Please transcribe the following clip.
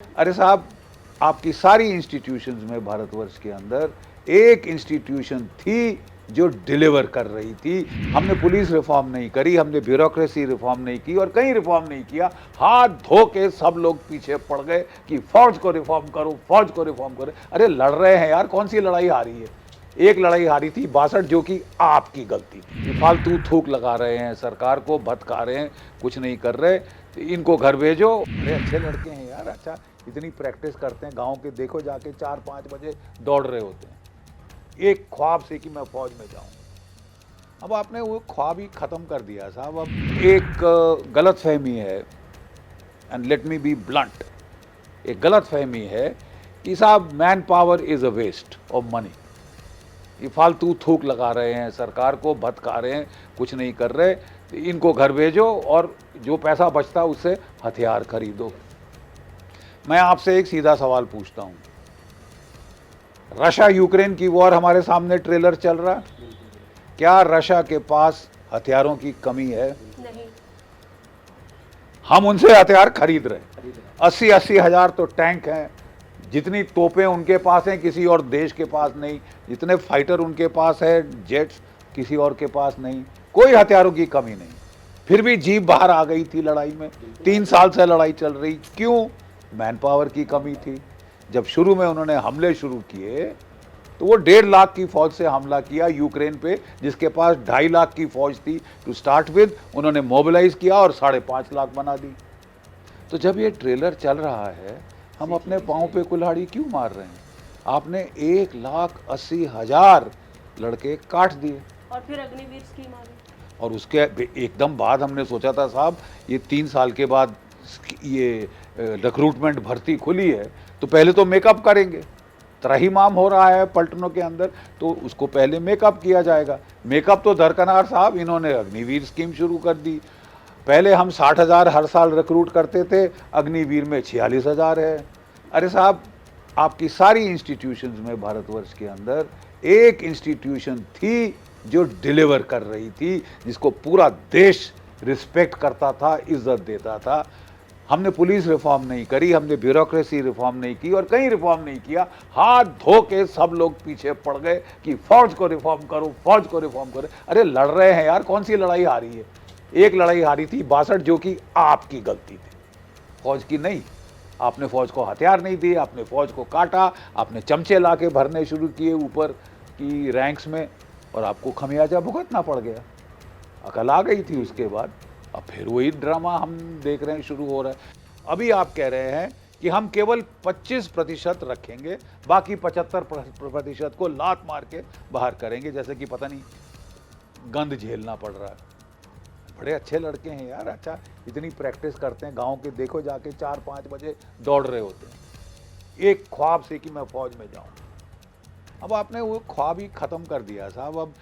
अरे साहब, आपकी सारी इंस्टीट्यूशंस में भारतवर्ष के अंदर एक इंस्टीट्यूशन थी जो डिलीवर कर रही थी। हमने पुलिस रिफॉर्म नहीं करी, हमने ब्यूरोक्रेसी रिफॉर्म नहीं की और कहीं रिफॉर्म नहीं किया। हाथ धो के सब लोग पीछे पड़ गए कि फौज को रिफॉर्म करो, फौज को रिफॉर्म करो। अरे लड़ रहे हैं यार, कौन सी लड़ाई हारी है? एक लड़ाई हारी थी 62, जो कि आपकी गलती थी। फालतू थूक लगा रहे हैं, सरकार को भटका रहे हैं, कुछ नहीं कर रहे। तो इनको घर भेजो। अरे अच्छे लड़के हैं यार, अच्छा इतनी प्रैक्टिस करते हैं, गांव के देखो जाके 4-5 बजे दौड़ रहे होते हैं एक ख्वाब से कि मैं फौज में जाऊं। अब आपने वो ख्वाब ही खत्म कर दिया साहब। अब एक गलत फहमी है, and let me be blunt, एक गलत फहमी है कि साहब man power is a waste of money. ये फालतू थूक लगा रहे हैं, सरकार को भटका रहे हैं, कुछ नहीं कर रहे। तो इनको घर भेजो और जो पैसा बचता उससे हथियार खरीदो। मैं आपसे एक सीधा सवाल पूछता हूं, रशिया यूक्रेन की वॉर हमारे सामने ट्रेलर चल रहा है, क्या रशिया के पास हथियारों की कमी है? नहीं। हम उनसे हथियार खरीद रहे। 80-80 हजार तो टैंक हैं, जितनी तोपें उनके पास हैं किसी और देश के पास नहीं, जितने फाइटर उनके पास है, जेट्स, किसी और के पास नहीं। कोई हथियारों की कमी नहीं, फिर भी जीप बाहर आ गई थी लड़ाई में। 3 साल से लड़ाई चल रही, क्यों? मैन पावर की कमी थी। जब शुरू में उन्होंने हमले शुरू किए तो वो 1.5 लाख की फौज से हमला किया यूक्रेन पे, जिसके पास 2.5 लाख की फौज थी टू स्टार्ट विद। उन्होंने मोबिलाइज किया और 5.5 लाख बना दी। तो जब ये ट्रेलर चल रहा है, हम अपने पाँव पे कुल्हाड़ी क्यों मार रहे हैं? आपने 1,80,000 लड़के काट दिए और फिर अग्निवीर स्कीम आ गई। और उसके एकदम बाद हमने सोचा था साहब ये 3 साल के बाद ये रिक्रूटमेंट भर्ती खुली है तो पहले तो मेकअप करेंगे। त्राहिमाम हो रहा है पलटनों के अंदर, तो उसको पहले मेकअप किया जाएगा। मेकअप तो दरकनार साहब, इन्होंने अग्निवीर स्कीम शुरू कर दी। पहले हम 60,000 हर साल रिक्रूट करते थे, अग्निवीर में 46,000 है। अरे साहब, आपकी सारी इंस्टीट्यूशंस में भारतवर्ष के अंदर एक इंस्टीट्यूशन थी जो डिलीवर कर रही थी, जिसको पूरा देश रिस्पेक्ट करता था, इज्जत देता था। हमने पुलिस रिफॉर्म नहीं करी, हमने ब्यूरोक्रेसी रिफॉर्म नहीं की और कहीं रिफॉर्म नहीं किया। हाथ धो के सब लोग पीछे पड़ गए कि फौज को रिफॉर्म करो, फौज को रिफॉर्म करो। अरे लड़ रहे हैं यार, कौन सी लड़ाई हारी है? एक लड़ाई हारी थी 62, जो कि आपकी गलती थी, फौज की नहीं। आपने फौज को हथियार नहीं दिए, आपने फौज को काटा, आपने चमचे ला के भरने शुरू किए ऊपर की रैंक्स में और आपको खमियाजा भुगतना पड़ गया। अकल आ गई थी उसके बाद। अब फिर वही ड्रामा हम देख रहे हैं शुरू हो रहा है। अभी आप कह रहे हैं कि हम केवल 25% रखेंगे, बाकी 75% को लात मार के बाहर करेंगे, जैसे कि पता नहीं गंद झेलना पड़ रहा है। बड़े अच्छे लड़के हैं यार, अच्छा इतनी प्रैक्टिस करते हैं, गांव के देखो जाके 4-5 बजे दौड़ रहे होते हैं एक ख्वाब से कि मैं फौज में जाऊं। अब आपने वो ख्वाब ही खत्म कर दिया साहब। अब